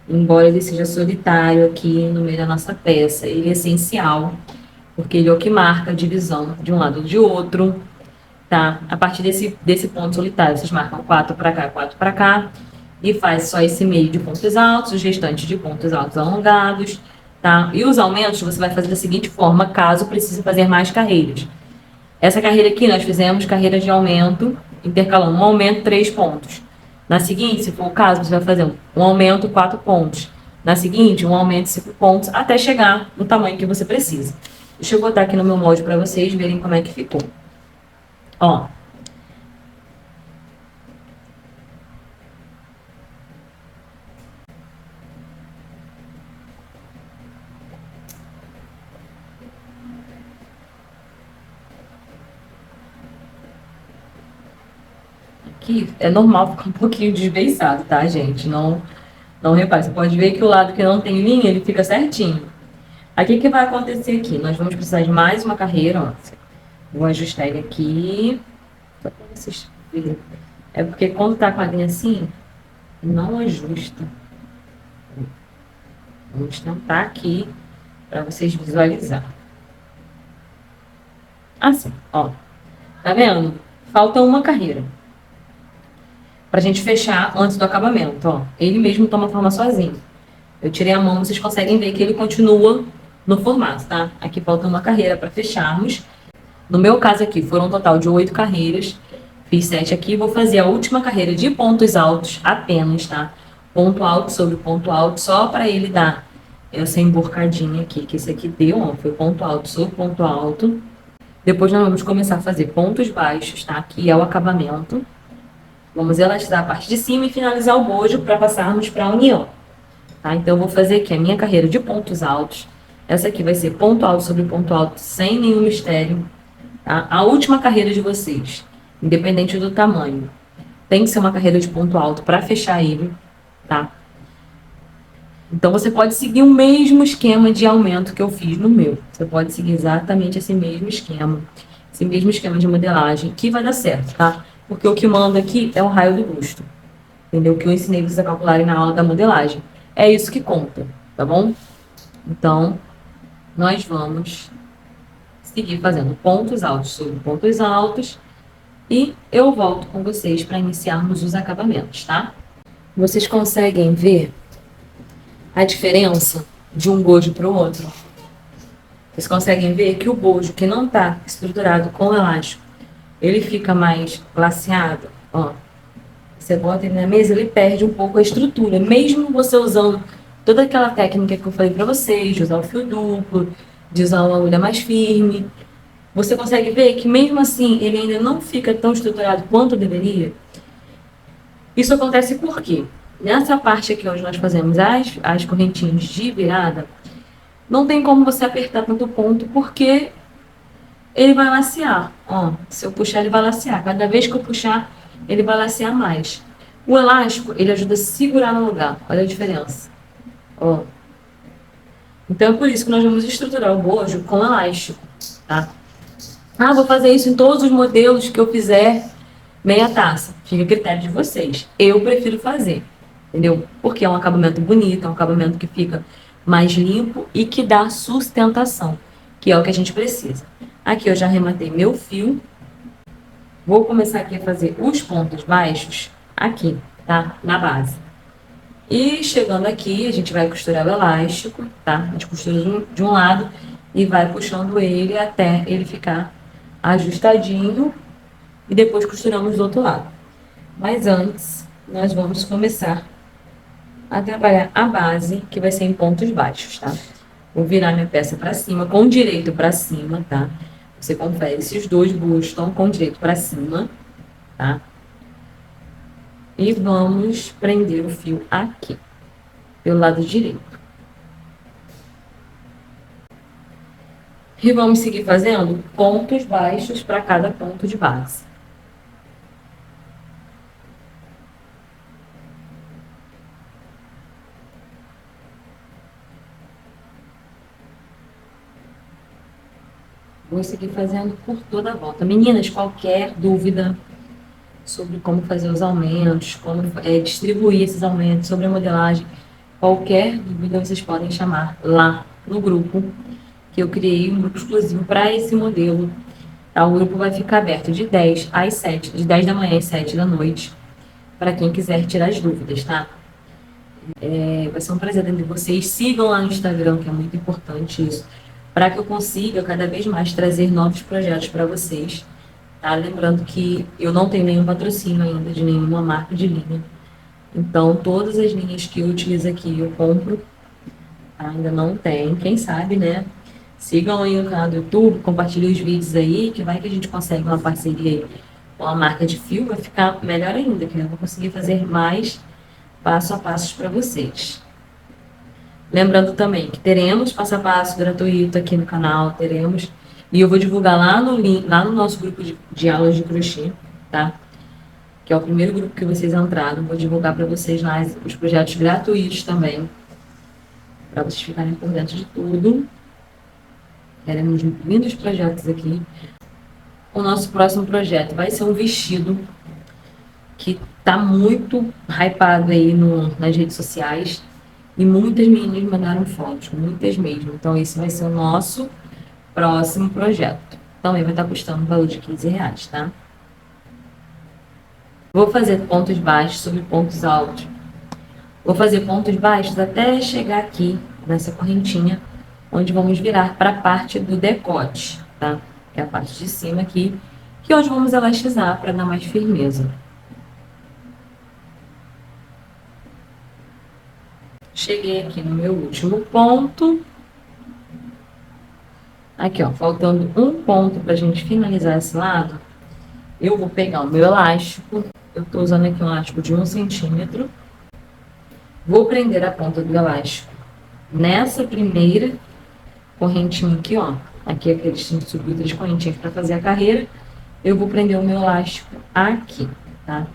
embora ele seja solitário aqui no meio da nossa peça. Ele é essencial, porque ele é o que marca a divisão de um lado ou de outro. Tá? A partir desse ponto solitário, vocês marcam 4 para cá, 4 para cá, e faz só esse meio de pontos altos, os restantes de pontos altos alongados, tá? E os aumentos você vai fazer da seguinte forma, caso precise fazer mais carreiras. Essa carreira aqui, nós fizemos carreira de aumento, intercalando um aumento, 3 pontos. Na seguinte, se for o caso, você vai fazer um aumento, 4 pontos. Na seguinte, um aumento de 5 pontos até chegar no tamanho que você precisa. Deixa eu botar aqui no meu molde para vocês verem como é que ficou. Ó. Aqui é normal ficar um pouquinho desbeiçado, tá, gente? Não repare. Você pode ver que o lado que não tem linha, ele fica certinho. Aqui o que vai acontecer aqui? Nós vamos precisar de mais uma carreira, ó. Vou ajustar ele aqui. Só pra vocês verem. É porque quando tá com a linha assim, não ajusta. Vamos tentar aqui para vocês visualizar. Assim, ó. Tá vendo? Falta uma carreira. Pra gente fechar antes do acabamento, ó. Ele mesmo toma forma sozinho. Eu tirei a mão, vocês conseguem ver que ele continua no formato, tá? Aqui falta uma carreira para fecharmos. No meu caso aqui, foram um total de 8 carreiras. Fiz 7 aqui. Vou fazer a última carreira de pontos altos apenas, tá? Ponto alto sobre ponto alto, só para ele dar essa emborcadinha aqui, que esse aqui deu, ó. Foi ponto alto sobre ponto alto. Depois nós vamos começar a fazer pontos baixos, tá? Que é o acabamento. Vamos elastizar a parte de cima e finalizar o bojo para passarmos para a união. Tá? Então, eu vou fazer aqui a minha carreira de pontos altos. Essa aqui vai ser ponto alto sobre ponto alto, sem nenhum mistério. Tá? A última carreira de vocês, independente do tamanho, tem que ser uma carreira de ponto alto para fechar ele, tá? Então, você pode seguir o mesmo esquema de aumento que eu fiz no meu. Você pode seguir exatamente esse mesmo esquema de modelagem, que vai dar certo, tá? Porque o que manda aqui é o raio do busto. Entendeu? Que eu ensinei vocês a calcularem na aula da modelagem. É isso que conta, tá bom? Então, nós vamos seguir fazendo pontos altos sobre pontos altos e eu volto com vocês para iniciarmos os acabamentos, tá? Vocês conseguem ver a diferença de um bojo para o outro? Vocês conseguem ver que o bojo que não está estruturado com elástico, ele fica mais laceado, ó. Você bota ele na mesa, ele perde um pouco a estrutura, mesmo você usando toda aquela técnica que eu falei para vocês, de usar o fio duplo, de usar uma agulha mais firme. Você consegue ver que mesmo assim ele ainda não fica tão estruturado quanto deveria? Isso acontece porque nessa parte aqui onde nós fazemos as correntinhas de virada, não tem como você apertar tanto ponto porque ele vai lacear. Ó, se eu puxar, ele vai lacear. Cada vez que eu puxar, ele vai lacear mais. O elástico, ele ajuda a segurar no lugar. Olha a diferença. Ó. Então, é por isso que nós vamos estruturar o bojo com elástico, tá? Ah, vou fazer isso em todos os modelos que eu fizer meia taça. Fica a critério de vocês. Eu prefiro fazer, entendeu? Porque é um acabamento bonito, é um acabamento que fica mais limpo e que dá sustentação, que é o que a gente precisa. Aqui eu já arrematei meu fio. Vou começar aqui a fazer os pontos baixos aqui, tá? Na base. E chegando aqui, a gente vai costurar o elástico, tá? A gente costura de um lado e vai puxando ele até ele ficar ajustadinho e depois costuramos do outro lado. Mas antes, nós vamos começar a trabalhar a base, que vai ser em pontos baixos, tá? Vou virar minha peça para cima, com o direito para cima, tá? Você confere se os dois boos estão com o direito para cima, tá? E vamos prender o fio aqui, pelo lado direito. E vamos seguir fazendo pontos baixos para cada ponto de base. Vou seguir fazendo por toda a volta. Meninas, qualquer dúvida sobre como fazer os aumentos, como distribuir esses aumentos, sobre a modelagem, qualquer dúvida vocês podem chamar lá no grupo, que eu criei um grupo exclusivo para esse modelo. Tá? O grupo vai ficar aberto de 10 às 7, de 10 da manhã às 7 da noite, para quem quiser tirar as dúvidas, tá? Vai ser um prazer atender vocês. Sigam lá no Instagram, que é muito importante isso, para que eu consiga cada vez mais trazer novos projetos para vocês. Tá? Lembrando que eu não tenho nenhum patrocínio ainda de nenhuma marca de linha. Então, todas as linhas que eu utilizo aqui, eu compro Ainda não tem, quem sabe, né? Sigam aí no canal do YouTube, compartilhem os vídeos aí, que vai que a gente consegue uma parceria aí com a marca de fio, vai ficar melhor ainda, que eu vou conseguir fazer mais passo a passo para vocês. Lembrando também que teremos passo a passo gratuito aqui no canal, teremos, e eu vou divulgar lá no link, lá no nosso grupo de aulas de crochê, tá? Que é o primeiro grupo que vocês entraram, vou divulgar para vocês lá os projetos gratuitos também, para vocês ficarem por dentro de tudo. Teremos lindos projetos aqui. O nosso próximo projeto vai ser um vestido que tá muito hypado aí nas redes sociais. E muitas meninas mandaram fotos, muitas mesmo. Então, esse vai ser o nosso próximo projeto. Também vai estar custando um valor de R$15, tá? Vou fazer pontos baixos sobre pontos altos. Vou fazer pontos baixos até chegar aqui, nessa correntinha, onde vamos virar para a parte do decote, tá? Que é a parte de cima aqui, que é onde vamos elastizar para dar mais firmeza. Cheguei aqui no meu último ponto. Aqui, ó, faltando um ponto para a gente finalizar esse lado. Eu vou pegar o meu elástico. Eu tô usando aqui um elástico de 1 centímetro. Vou prender a ponta do elástico nessa primeira correntinha aqui, ó. Aqui aqueles subiu 3 correntinhas para fazer a carreira. Eu vou prender o meu elástico aqui, tá?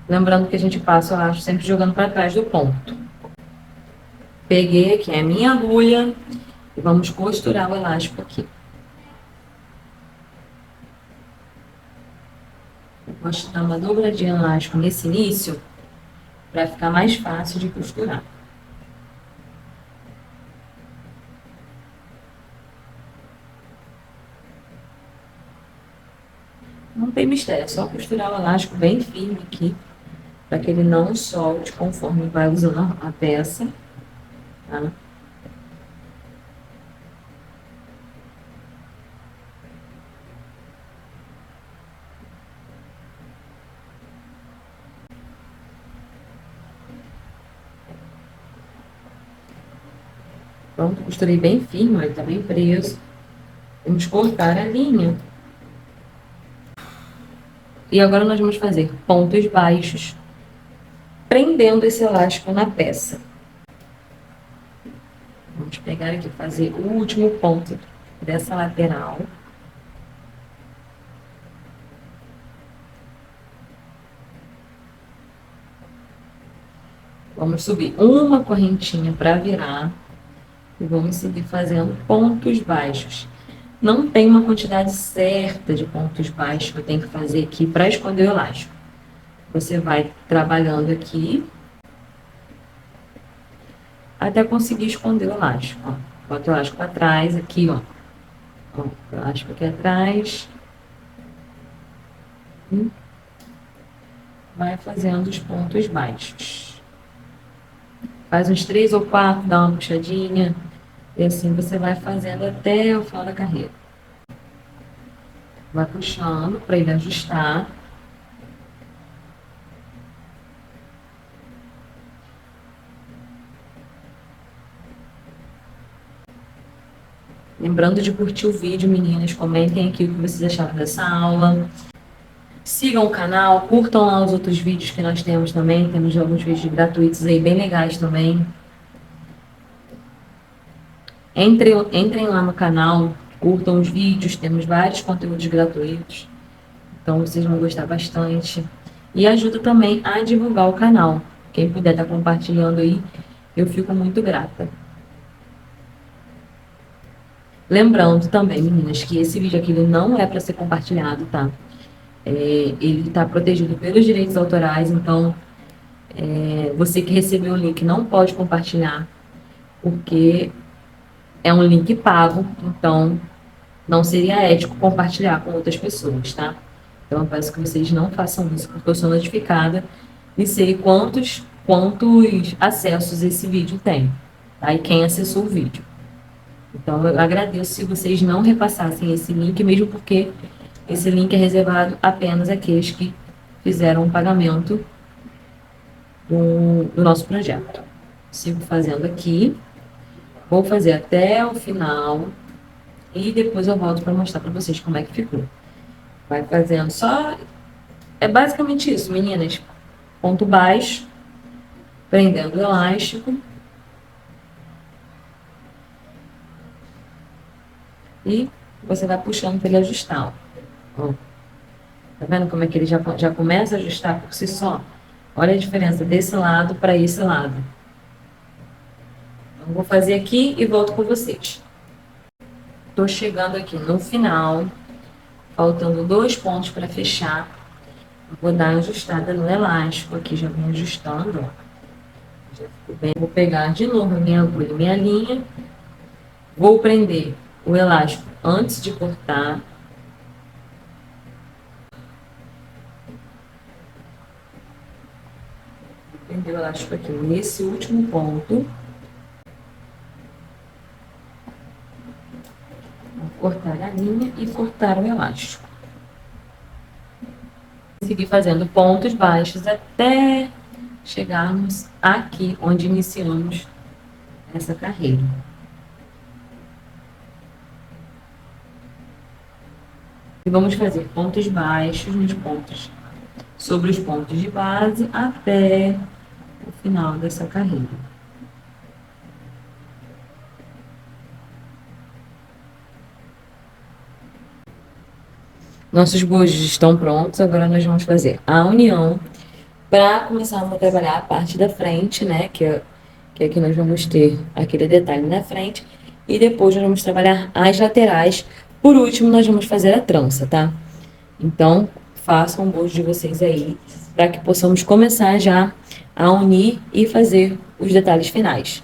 Lembrando que a gente passa o elástico sempre jogando para trás do ponto. Peguei aqui a minha agulha e vamos costurar o elástico aqui. Gosto de dar uma dobradinha no elástico nesse início para ficar mais fácil de costurar. Não tem mistério, é só costurar o elástico bem firme aqui, para que ele não solte conforme vai usando a peça, tá? Pronto, costurei bem firme, ele tá bem preso. Vamos cortar a linha. E agora nós vamos fazer pontos baixos, prendendo esse elástico na peça. Vamos pegar aqui, fazer o último ponto dessa lateral. Vamos subir uma correntinha para virar e vamos seguir fazendo pontos baixos. Não tem uma quantidade certa de pontos baixos que eu tenho que fazer aqui para esconder o elástico. Você vai trabalhando aqui até conseguir esconder o elástico. Ó, bota o elástico para trás aqui, ó. Ó, o elástico aqui atrás. Vai fazendo os pontos baixos. Faz uns 3 ou 4, dá uma puxadinha. E assim você vai fazendo até o final da carreira. Vai puxando para ele ajustar. Lembrando de curtir o vídeo, meninas. Comentem aqui o que vocês acharam dessa aula. Sigam o canal, curtam lá os outros vídeos que nós temos também. Temos alguns vídeos gratuitos aí, bem legais também. Entrem lá no canal, curtam os vídeos, temos vários conteúdos gratuitos. Então vocês vão gostar bastante. E ajuda também a divulgar o canal. Quem puder estar compartilhando aí, eu fico muito grata. Lembrando também, meninas, que esse vídeo aqui não é para ser compartilhado, tá? Ele está protegido pelos direitos autorais, então você que recebeu o link não pode compartilhar, porque é um link pago, então não seria ético compartilhar com outras pessoas, tá? Então eu peço que vocês não façam isso, porque eu sou notificada e sei quantos acessos esse vídeo tem, tá? E quem acessou o vídeo. Então eu agradeço se vocês não repassassem esse link, mesmo porque esse link é reservado apenas àqueles que fizeram o pagamento do nosso projeto. Sigo fazendo aqui. Vou fazer até o final e depois eu volto para mostrar para vocês como é que ficou. Vai fazendo só... É basicamente isso, meninas. Ponto baixo, prendendo o elástico. E você vai puxando para ele ajustar, ó. Tá vendo como é que ele já começa a ajustar por si só? Olha a diferença desse lado para esse lado. Então, vou fazer aqui e volto com vocês. Tô chegando aqui no final, faltando 2 pontos para fechar. Vou dar uma ajustada no elástico aqui, já vem ajustando, ó. Já ficou bem. Vou pegar de novo a minha agulha e minha linha. Vou prender o elástico antes de cortar. Prender o elástico aqui nesse último ponto. Vou cortar a linha e cortar o elástico. Seguir fazendo pontos baixos até chegarmos aqui onde iniciamos essa carreira. E vamos fazer pontos baixos nos pontos, sobre os pontos de base até o final dessa carreira. Nossos bojos estão prontos, agora nós vamos fazer a união para começar a trabalhar a parte da frente, né? Que aqui nós vamos ter aquele detalhe na frente. E depois nós vamos trabalhar as laterais. Por último, nós vamos fazer a trança, tá? Então, façam o bojo de vocês aí, para que possamos começar já a unir e fazer os detalhes finais.